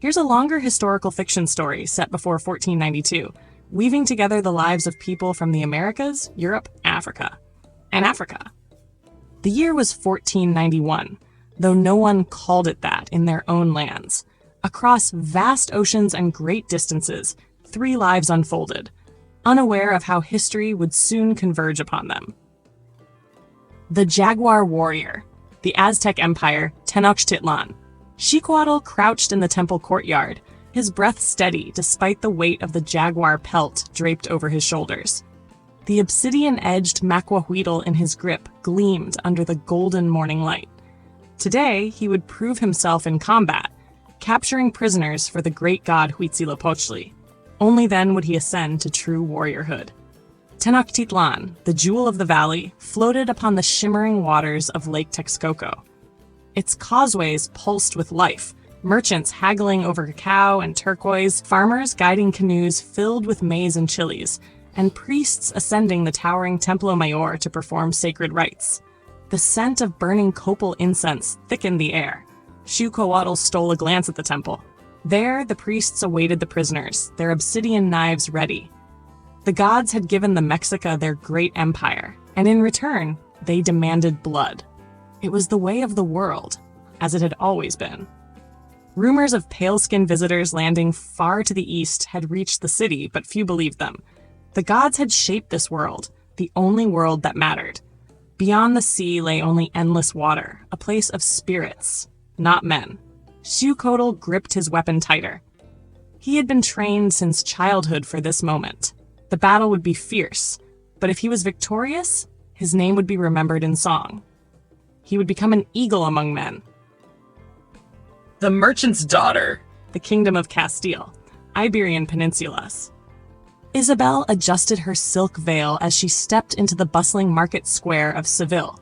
Here's a longer historical fiction story set before 1492, weaving together the lives of people from the Americas, Europe, Africa, and Africa. The year was 1491, though no one called it that in their own lands. Across vast oceans and great distances, 3 lives unfolded, unaware of how history would soon converge upon them. The Jaguar Warrior, the Aztec Empire, Tenochtitlan. Xicoatl crouched in the temple courtyard, his breath steady despite the weight of the jaguar pelt draped over his shoulders. The obsidian-edged maquahuitl in his grip gleamed under the golden morning light. Today, he would prove himself in combat, capturing prisoners for the great god Huitzilopochtli. Only then would he ascend to true warriorhood. Tenochtitlan, the jewel of the valley, floated upon the shimmering waters of Lake Texcoco. Its causeways pulsed with life, merchants haggling over cacao and turquoise, farmers guiding canoes filled with maize and chilies, and priests ascending the towering Templo Mayor to perform sacred rites. The scent of burning copal incense thickened the air. Xicoatl stole a glance at the temple. There, the priests awaited the prisoners, their obsidian knives ready. The gods had given the Mexica their great empire, and in return, they demanded blood. It was the way of the world, as it had always been. Rumors of pale-skinned visitors landing far to the east had reached the city, but few believed them. The gods had shaped this world, the only world that mattered. Beyond the sea lay only endless water, a place of spirits, not men. Xicoatl gripped his weapon tighter. He had been trained since childhood for this moment. The battle would be fierce, but if he was victorious, his name would be remembered in song. He would become an eagle among men. The Merchant's Daughter, the Kingdom of Castile, Iberian Peninsulas. Isabel adjusted her silk veil as she stepped into the bustling market square of Seville.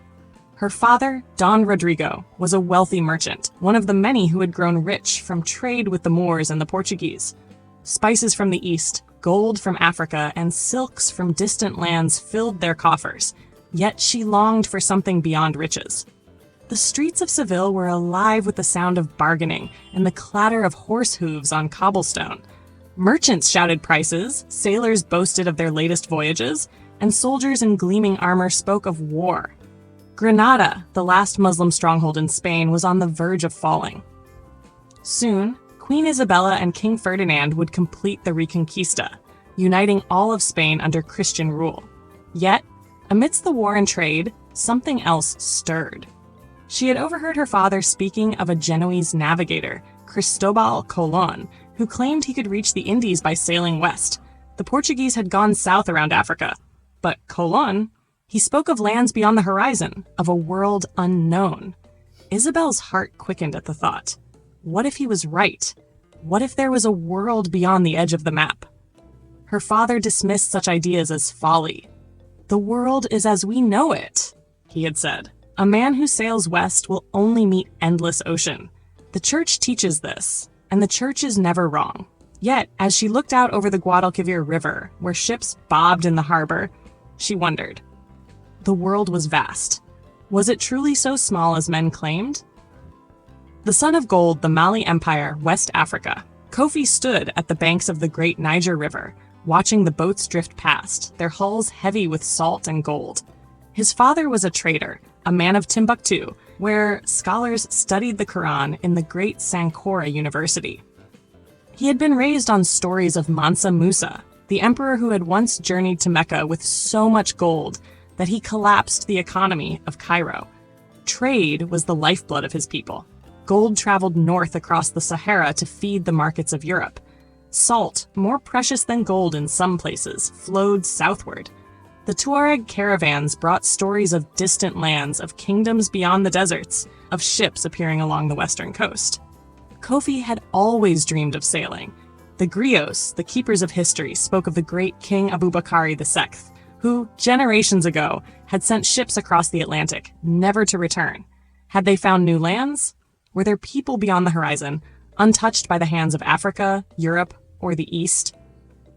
Her father, Don Rodrigo, was a wealthy merchant, one of the many who had grown rich from trade with the Moors and the Portuguese. Spices from the east, gold from Africa, and silks from distant lands filled their coffers, yet she longed for something beyond riches. The streets of Seville were alive with the sound of bargaining and the clatter of horse hooves on cobblestone. Merchants shouted prices, sailors boasted of their latest voyages, and soldiers in gleaming armor spoke of war. Granada, the last Muslim stronghold in Spain, was on the verge of falling. Soon, Queen Isabella and King Ferdinand would complete the Reconquista, uniting all of Spain under Christian rule. Yet, amidst the war and trade, something else stirred. She had overheard her father speaking of a Genoese navigator, Cristobal Colon, who claimed he could reach the Indies by sailing west. The Portuguese had gone south around Africa. But Colon, he spoke of lands beyond the horizon, of a world unknown. Isabel's heart quickened at the thought. What if he was right? What if there was a world beyond the edge of the map? Her father dismissed such ideas as folly. The world is as we know it, he had said. A man who sails west will only meet endless ocean. The church teaches this, and the church is never wrong. Yet, as she looked out over the Guadalquivir River, where ships bobbed in the harbor, she wondered. The world was vast. Was it truly so small as men claimed? The son of gold, the Mali Empire, West Africa. Kofi stood at the banks of the great Niger River, watching the boats drift past, their hulls heavy with salt and gold. His father was a trader, a man of Timbuktu, where scholars studied the Quran in the great Sankora University. He had been raised on stories of Mansa Musa, the emperor who had once journeyed to Mecca with so much gold that he collapsed the economy of Cairo. Trade was the lifeblood of his people. Gold traveled north across the Sahara to feed the markets of Europe. Salt, more precious than gold in some places, flowed southward. The Tuareg caravans brought stories of distant lands, of kingdoms beyond the deserts, of ships appearing along the western coast. Kofi had always dreamed of sailing. The griots, the keepers of history, spoke of the great King Abubakari II, who, generations ago, had sent ships across the Atlantic, never to return. Had they found new lands? Were there people beyond the horizon, untouched by the hands of Africa, Europe, or the East?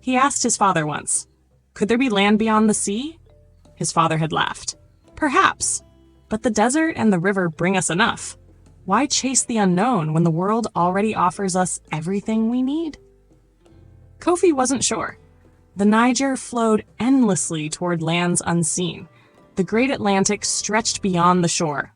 He asked his father once, could there be land beyond the sea? His father had laughed. Perhaps, but the desert and the river bring us enough. Why chase the unknown when the world already offers us everything we need? Kofi wasn't sure. The Niger flowed endlessly toward lands unseen. The great Atlantic stretched beyond the shore,